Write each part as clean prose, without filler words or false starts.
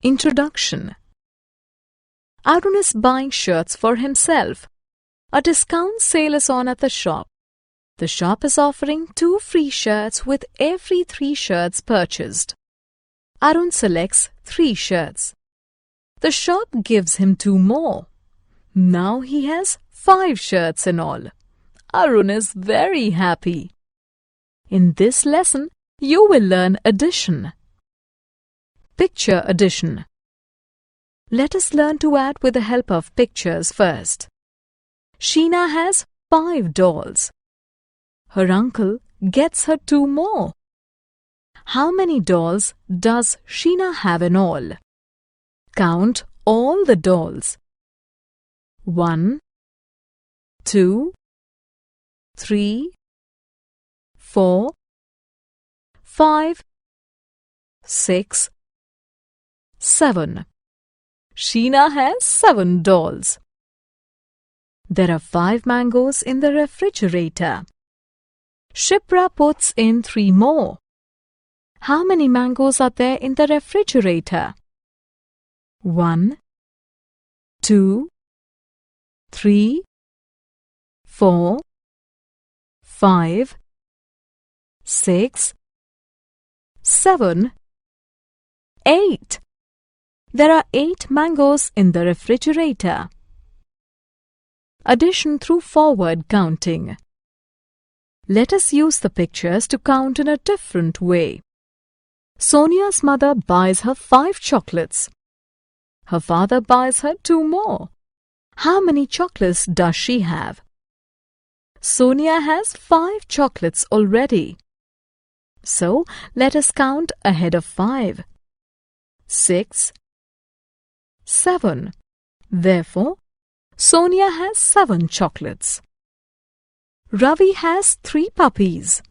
Introduction. Arun is buying shirts for himself. A discount sale is on at the shop. The shop is offering 2 free shirts with every 3 shirts purchased. Arun selects 3 shirts. The shop gives him 2 more. Now he has 5 shirts in all. Arun is very happy. In this lesson, you will learn addition. Picture addition. Let us learn to add with the help of pictures first. Sheena has 5 dolls. Her uncle gets her 2 more. How many dolls does Sheena have in all? Count all the dolls. 1, 2, 3, 4, 5, 6, 7. Sheena has 7 dolls. There are 5 mangoes in the refrigerator. Shipra puts in 3 more. How many mangoes are there in the refrigerator? 1, 2, 3, 4, 5, 6, 7, 8. There are 8 mangoes in the refrigerator. Addition through forward counting. Let us use the pictures to count in a different way. Sonia's mother buys her 5 chocolates. Her father buys her 2 more. How many chocolates does she have? Sonia has 5 chocolates already. So, let us count ahead of 5. 6, 7. Therefore, Sonia has 7 chocolates. Ravi has 3 puppies.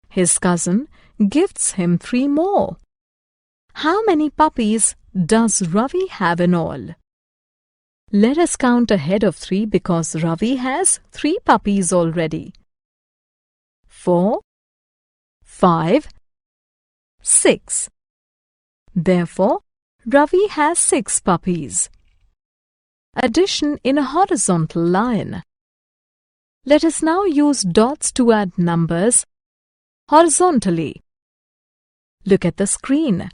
His cousin gifts him 3 more. How many puppies does Ravi have in all? Let us count ahead of 3 because Ravi has 3 puppies already. 4, 5, 6. Therefore, Ravi has 6 puppies. Addition in a horizontal line. Let us now use dots to add numbers horizontally. Look at the screen.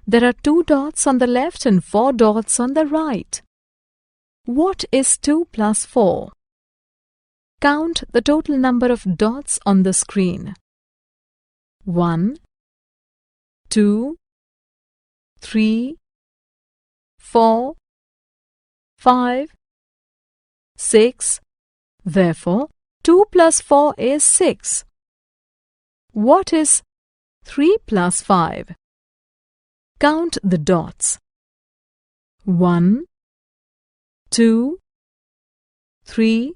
There are 2 dots on the left and 4 dots on the right. What is 2 plus 4? Count the total number of dots on the screen. 1, 2, 3, 4, 5, 6. Therefore, 2 plus 4 is 6. What is 3 plus 5? Count the dots. 1, 2, 3,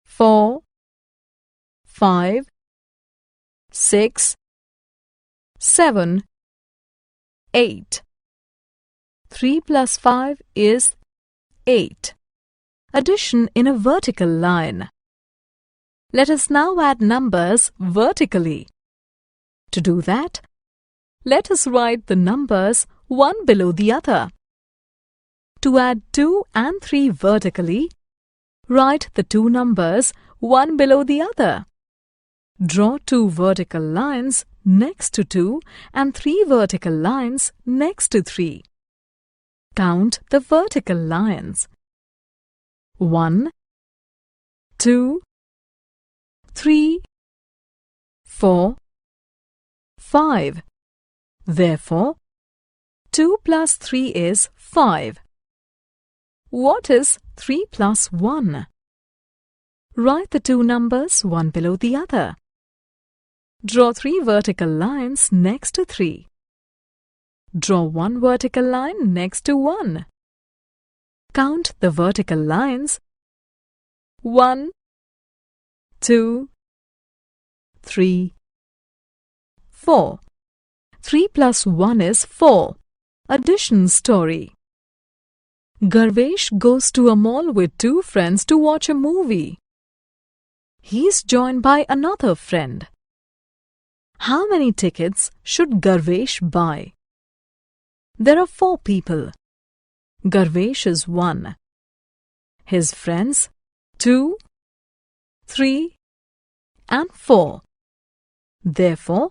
4, 5, 6, 7, 8. 3 plus 5 is 8. Addition in a vertical line. Let us now add numbers vertically. To do that, let us write the numbers one below the other. To add 2 and 3 vertically, write the 2 numbers one below the other. Draw 2 vertical lines next to 2 and 3 vertical lines next to 3. Count the vertical lines. 1, 2, 3, 4, 5. Therefore, 2 plus 3 is 5. What is 3 plus 1? Write the 2 numbers one below the other. Draw 3 vertical lines next to 3. Draw 1 vertical line next to 1. Count the vertical lines. 1, 2, 3, 4. 3 plus 1 is 4. Addition story. Garvesh goes to a mall with 2 friends to watch a movie. He is joined by another friend. How many tickets should Garvesh buy? There are 4 people. Garvesh is 1. His friends 2, 3 and 4. Therefore,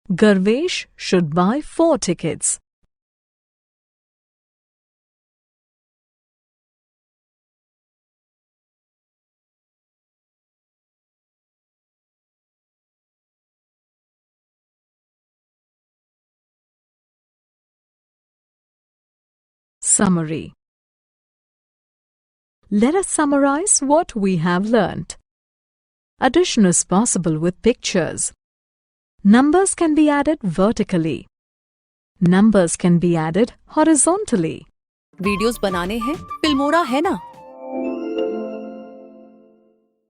Garvesh should buy 4 tickets. Summary. Let us summarize what we have learnt. Addition is possible with pictures. Numbers can be added vertically. Numbers can be added horizontally. Videos बनाने हैं Filmora है ना।